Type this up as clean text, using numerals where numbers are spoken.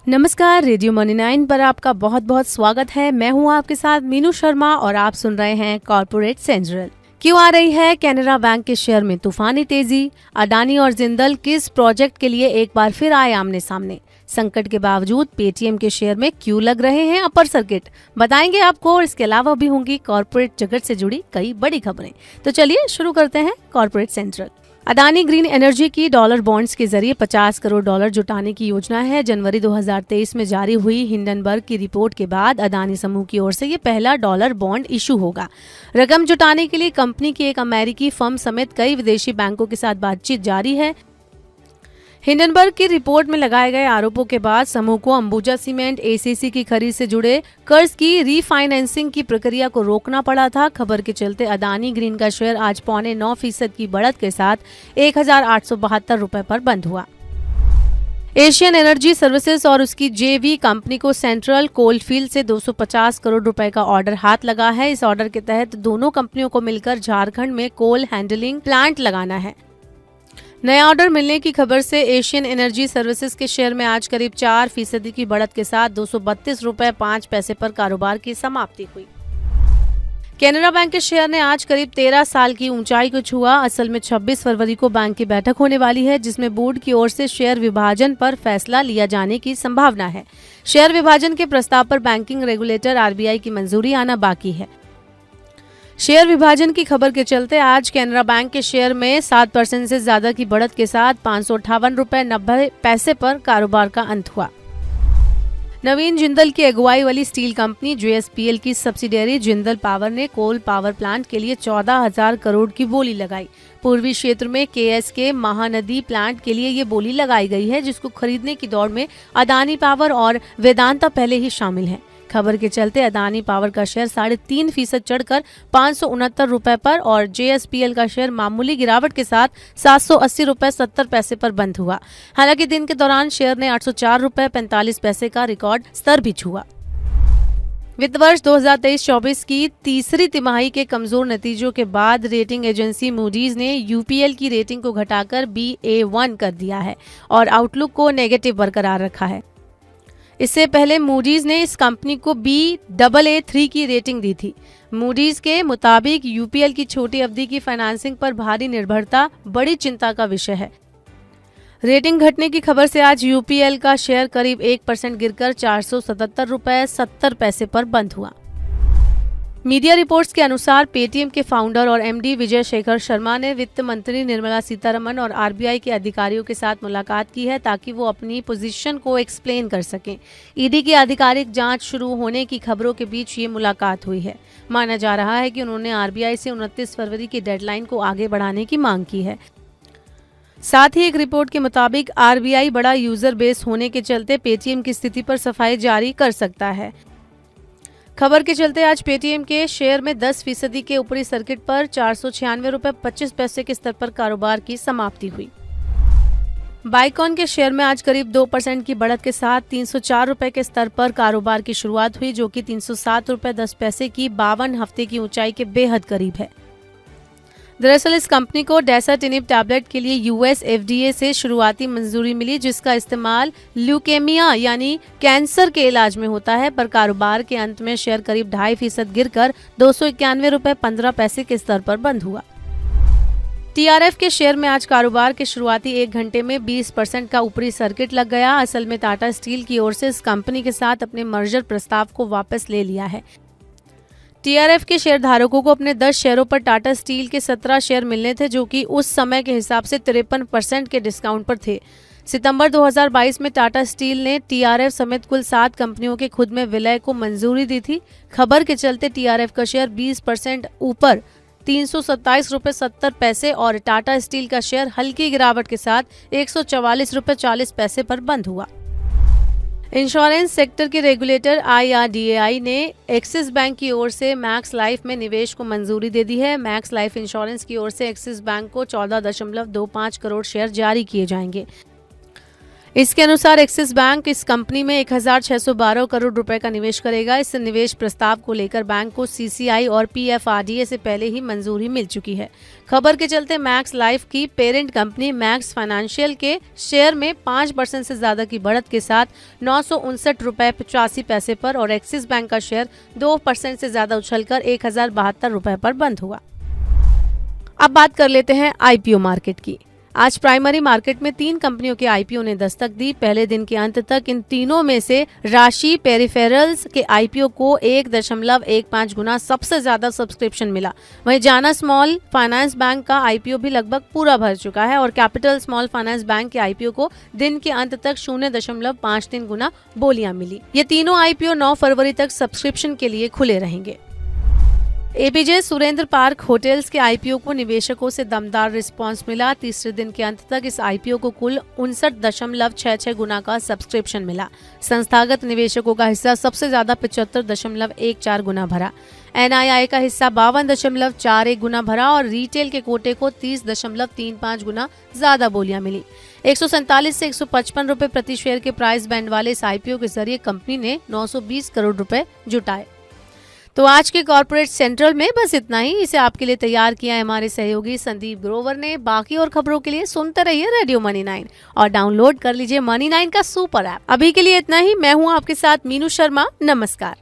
नमस्कार, radio money 9 पर आपका बहुत बहुत स्वागत है। मैं हूं आपके साथ मीनू शर्मा और आप सुन रहे हैं कॉर्पोरेट सेंट्रल। क्यों आ रही है कैनरा बैंक के शेयर में तूफानी तेजी? अडानी और जिंदल किस प्रोजेक्ट के लिए एक बार फिर आए आमने सामने? संकट के बावजूद पेटीएम के शेयर में क्यों लग रहे हैं अपर सर्किट? बताएंगे आपको। और इसके अलावा भी होंगी कॉर्पोरेट जगत से जुड़ी कई बड़ी खबरें। तो चलिए शुरू करते हैं corporate central. Adani green energy की डॉलर बॉन्ड्स के जरिए 50 करोड़ डॉलर जुटाने की योजना है। जनवरी 2023 में जारी हुई हिंडनबर्ग की रिपोर्ट के बाद अडानी समूह की ओर से ये पहला डॉलर बॉन्ड इशू होगा। रकम जुटाने के लिए कंपनी की एक अमेरिकी फर्म समेत कई विदेशी बैंकों के साथ बातचीत जारी है। हिंडनबर्ग की रिपोर्ट में लगाए गए आरोपों के बाद समूह को अंबुजा सीमेंट एसीसी की खरीद से जुड़े कर्ज की रीफाइनेंसिंग की प्रक्रिया को रोकना पड़ा था। खबर के चलते अडानी ग्रीन का शेयर आज 0.9% की बढ़त के साथ 1,872 रुपए पर बंद हुआ। एशियन एनर्जी सर्विसेज और उसकी जेवी कंपनी को सेंट्रल कोलफील्ड से 250 करोड़ रुपए का ऑर्डर हाथ लगा है। इस ऑर्डर के तहत दोनों कंपनियों को मिलकर झारखंड में कोल हैंडलिंग प्लांट लगाना है। नया ऑर्डर मिलने की खबर से एशियन एनर्जी सर्विसेज के शेयर में आज करीब 4% की बढ़त के साथ 232 रुपए 5 पैसे पर कारोबार की समाप्ति हुई। कैनरा बैंक के शेयर ने आज करीब 13 साल की ऊंचाई को छुआ। असल में 26 फरवरी को बैंक की बैठक होने वाली है, जिसमें बोर्ड की ओर से शेयर विभाजन पर फैसला लिया जाने की संभावना है। शेयर विभाजन के प्रस्ताव पर बैंकिंग रेगुलेटर आरबीआई की मंजूरी आना बाकी है। शेयर विभाजन की खबर के चलते आज कैनरा बैंक के शेयर में 7% से ज्यादा की बढ़त के साथ 558 रुपए 90 पैसे पर कारोबार का अंत हुआ। नवीन जिंदल की अगुवाई वाली स्टील कंपनी जेएसपीएल की सब्सिडियरी जिंदल पावर ने कोल पावर प्लांट के लिए 14,000 करोड़ की बोली लगाई। पूर्वी क्षेत्र में केएसके महानदी प्लांट के लिए ये बोली लगाई गई है, जिसको खरीदने की दौड़ में अडानी पावर और वेदांता पहले ही शामिल है। खबर के चलते अडानी पावर का शेयर 3.5% चढ़कर 569 रुपए पर और जेएसपीएल का शेयर मामूली गिरावट के साथ 780 रुपए 70 पैसे पर बंद हुआ। हालांकि दिन के दौरान शेयर ने 804 रुपए 45 पैसे का रिकॉर्ड स्तर भी छुआ। वित्त वर्ष 2023-24 की तीसरी तिमाही के कमजोर नतीजों के बाद रेटिंग एजेंसी मूडीज ने यूपीएल की रेटिंग को घटाकर Ba1 कर दिया है और आउटलुक को नेगेटिव बरकरार रखा है। इससे पहले मूडीज ने इस कंपनी को Baa3 की रेटिंग दी थी। मूडीज के मुताबिक यूपीएल की छोटी अवधि की फाइनेंसिंग पर भारी निर्भरता बड़ी चिंता का विषय है। रेटिंग घटने की खबर से आज यूपीएल का शेयर करीब 1% गिरकर 477 रुपए 70 पैसे पर बंद हुआ। मीडिया रिपोर्ट्स के अनुसार पेटीएम के फाउंडर और एमडी विजय शेखर शर्मा ने वित्त मंत्री निर्मला सीतारमण और आरबीआई के अधिकारियों के साथ मुलाकात की है, ताकि वो अपनी पोजीशन को एक्सप्लेन कर सकें। ईडी की आधिकारिक जांच शुरू होने की खबरों के बीच ये मुलाकात हुई है। माना जा रहा है कि उन्होंने आरबीआई से 29 फरवरी की डेडलाइन को आगे बढ़ाने की मांग की है। साथ ही एक रिपोर्ट के मुताबिक आरबीआई बड़ा यूजर बेस होने के चलते पेटीएम की स्थिति पर सफाई जारी कर सकता है। खबर के चलते आज पेटीएम के शेयर में 10% के ऊपरी सर्किट पर 496 रुपए 25 पैसे के स्तर पर कारोबार की समाप्ति हुई। बाइकॉन के शेयर में आज करीब 2% की बढ़त के साथ 304 रुपए के स्तर पर कारोबार की शुरुआत हुई, जो कि 307 रुपए 10 पैसे की 52 हफ्ते की ऊंचाई के बेहद करीब है। दरअसल इस कंपनी को डेसाटिनिब टैबलेट के लिए यूएस एफडीए से शुरुआती मंजूरी मिली, जिसका इस्तेमाल ल्यूकेमिया यानी कैंसर के इलाज में होता है। पर कारोबार के अंत में शेयर करीब 2.5% गिरकर 291 रुपए 15 पैसे के स्तर पर बंद हुआ। टीआरएफ के शेयर में आज कारोबार के शुरुआती 1 घंटे में 20% का ऊपरी सर्किट लग गया। असल में टाटा स्टील की ओर से इस कंपनी के साथ अपने मर्जर प्रस्ताव को वापस ले लिया है। टीआरएफ के शेयर धारकों को अपने 10 शेयरों पर टाटा स्टील के 17 शेयर मिलने थे, जो कि उस समय के हिसाब से 53% के डिस्काउंट पर थे। सितंबर 2022 में टाटा स्टील ने टीआरएफ समेत कुल 7 कंपनियों के खुद में विलय को मंजूरी दी थी। खबर के चलते टीआरएफ का शेयर 20% ऊपर 327 रुपए 70 पैसे और टाटा स्टील का शेयर हल्की गिरावट के साथ 144 रुपए 40 पैसे पर बंद हुआ। इंश्योरेंस सेक्टर के रेगुलेटर IRDAI ने एक्सिस बैंक की ओर से मैक्स लाइफ में निवेश को मंजूरी दे दी है। मैक्स लाइफ इंश्योरेंस की ओर से एक्सिस बैंक को 14.25 करोड़ शेयर जारी किए जाएंगे। इसके अनुसार एक्सिस बैंक इस कंपनी में 1612 करोड़ रुपए का निवेश करेगा। इस निवेश प्रस्ताव को लेकर बैंक को सीसीआई और पीएफआरडीए से पहले ही मंजूरी मिल चुकी है। खबर के चलते मैक्स लाइफ की पेरेंट कंपनी मैक्स फाइनेंशियल के शेयर में 5% से ज्यादा की बढ़त के साथ 959 रुपए 85 पैसे पर और एक्सिस बैंक का शेयर 2% से ज्यादा उछलकर 1072 रुपए पर बंद हुआ। अब बात कर लेते हैं आईपीओ मार्केट की। आज प्राइमरी मार्केट में 3 कंपनियों के आईपीओ ने दस्तक दी। पहले दिन के अंत तक इन तीनों में से राशि पेरिफेरल्स के आईपीओ को 1.15 गुना सबसे ज्यादा सब्सक्रिप्शन मिला। वहीं जाना स्मॉल फाइनेंस बैंक का आईपीओ भी लगभग पूरा भर चुका है और कैपिटल स्मॉल फाइनेंस बैंक के आईपीओ को दिन के अंत तक 0.53 गुना बोलियां मिली। ये तीनों आईपीओ 9 फरवरी तक सब्सक्रिप्शन के लिए खुले रहेंगे। एपीजे सुरेंद्र पार्क होटल्स के आईपीओ को निवेशकों से दमदार रिस्पांस मिला। तीसरे दिन के अंत तक इस आईपीओ को कुल 59.66 गुना का सब्सक्रिप्शन मिला। संस्थागत निवेशकों का हिस्सा सबसे ज्यादा 75.14 गुना भरा। एनआईआई का हिस्सा 52.41 गुना भरा और रिटेल के कोटे को 30.35 गुना ज्यादा बोलियां मिली। 147 से 155 रुपए प्रति शेयर के प्राइस बैंड वाले इस आईपीओ के जरिए कंपनी ने 920 करोड़ रुपए जुटाए। तो आज के कॉर्पोरेट सेंट्रल में बस इतना ही। इसे आपके लिए तैयार किया है हमारे सहयोगी संदीप ग्रोवर ने। बाकी और खबरों के लिए सुनते रहिए रेडियो मनी 9 और डाउनलोड कर लीजिए मनी 9 का सुपर ऐप। अभी के लिए इतना ही। मैं हूँ आपके साथ मीनू शर्मा। नमस्कार।